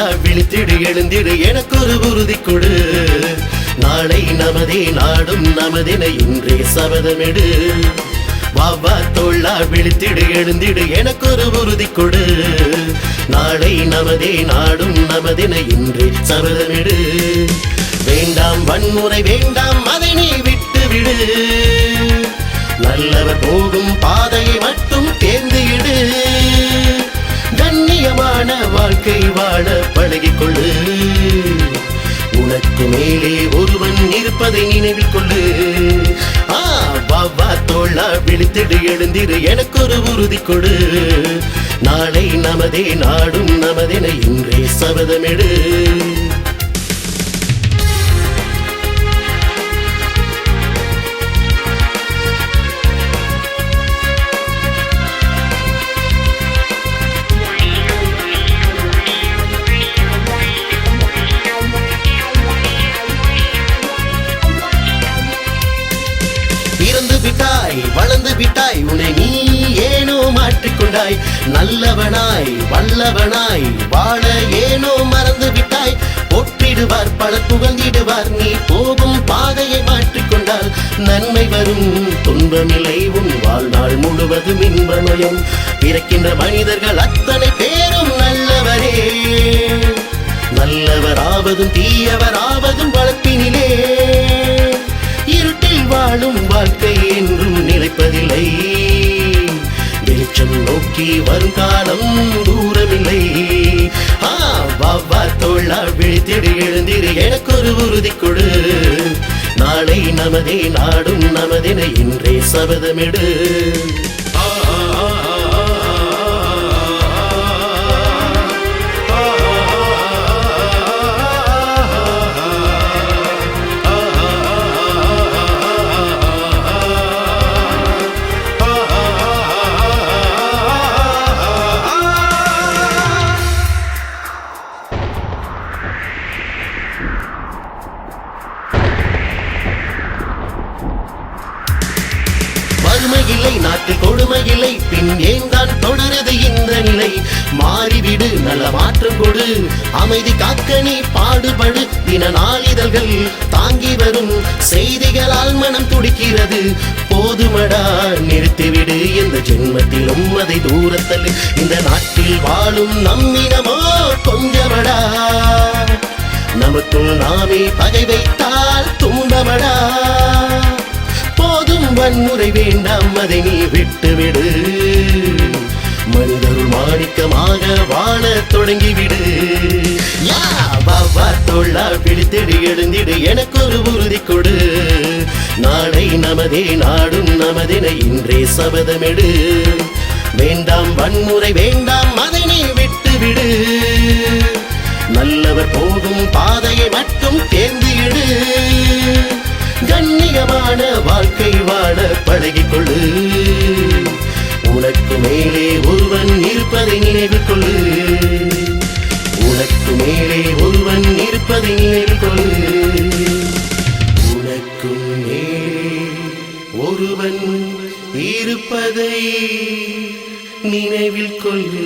தோழா விழித்திடு எழுந்திடு எனக்கொரு உறுதி கொடு நாளை நமதே நாடும் நமதென இன்றே சபதமெடு வாவா தோழா விழித்திடு எழுந்திடு எனக்கொரு உறுதி கொடு நாளை நமதே நாடும் நமதென இன்றே சபதமெடு வேண்டாம் வன்முறை வேண்டாம் அதை நீ விட்டு விடு நல்லவர் போகும் பாதையை மட்டும் தேர்ந்துவிடு கண்ணியமான வாழ்க்கை வாழ பழகிக்கொள்ளு உனக்கு மேலே ஒருவன் இருப்பதை நினைவில் கொள்ளு வாவா தோழா விழித்திடு எழுந்திரு எனக்கொரு உறுதி கொடு நாளை நமதே நாடும் நமதென இன்றே சபதமெடு வளர்ந்து விட்டாய் உன்னை நீ ஏனோ மாற்றிக்கொண்டாய் நல்லவனாய் வல்லவனாய் வாழ ஏனோ மறந்து விட்டாய் போற்றிடுவார் பல புகழ்ந்திடுவார் நீ போகும் பாதையை மாற்றிக்கொண்டால் நன்மை வரும் துன்பமில்லை உன் வாழ்நாள் முழுவதும் இன்பமயம் பிறக்கின்ற மனிதர்கள் அத்தனை பேரும் நல்லவரே நல்லவராவதும் தீயவராவதும் வளர்ப்பினிலே இருட்டில் வாழும் வாழ்க்கை என்றும் நிலைப்பதில்லை வெளிச்சம் நோக்கி வரும் காலம் தூரமில்லை வாவா தோழா விழித்திடு எழுந்திரு எனக்கொரு உறுதி கொடு நாளை நமதே நாடும் நமதென இன்றே சபதமெடு இல்லை நாட்டில் கொடுமை இல்லை பின் ஏன் தான் தொடருது இந்த நிலை மாறிவிடு நல்ல மாற்றம் கொடு அமைதி காக்க நீ பாடுபடு தின நாளிதழ்கள் தாங்கி வரும் செய்திகளால் மனம் துடிக்கிறது போதுமடா நிறுத்திவிடு இந்த ஜென்மத்திலும் அதை தூரத்தல் இந்த நாட்டில் வாழும் நம்மிடமோ கொஞ்சமடா நமக்குள் நாமே பகை வைத்தால் துன்பமடா போதும் வன்முறை வேண்டாம் அதை நீ விட்டுவிடு மனிதருள் மாணிக்கமாக வாழ தொடங்கிவிடு வாவா தோழா விழித்திடு எழுந்திடு எனக்கொரு உறுதி கொடு நாளை நமதே நாடும் நமதென இன்றே சபதமெடு வேண்டாம் வன்முறை வேண்டாம் அதை நீ விட்டுவிடு நல்லவர் போகும் பாதையை மட்டும் தேர்ந்துவிடு கண்ணியமான வாழ்க்கை வாழ பழகிக்கொள்ளு உனக்கு மேலே ஒருவன் இருப்பதை நினைவில் கொள்ளு உனக்கு மேலே ஒருவன் இருப்பதை நினைவில் கொள்ளு உனக்கு மேலே ஒருவன் இருப்பதை நினைவில் கொள்ளு